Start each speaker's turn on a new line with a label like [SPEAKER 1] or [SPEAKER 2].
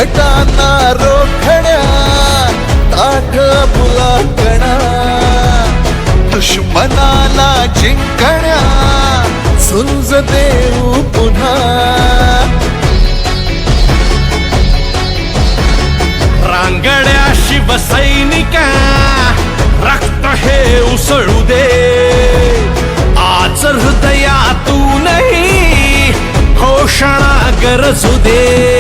[SPEAKER 1] छटाना रोखण्या ताठ बुलाकणा दुश्मनाला जिंकण्या झुंज देऊ पुन्हा
[SPEAKER 2] रांगड्या शिवसैनिका रक्त हे उसळू दे आज हृदयातूनही घोषणा गरजू दे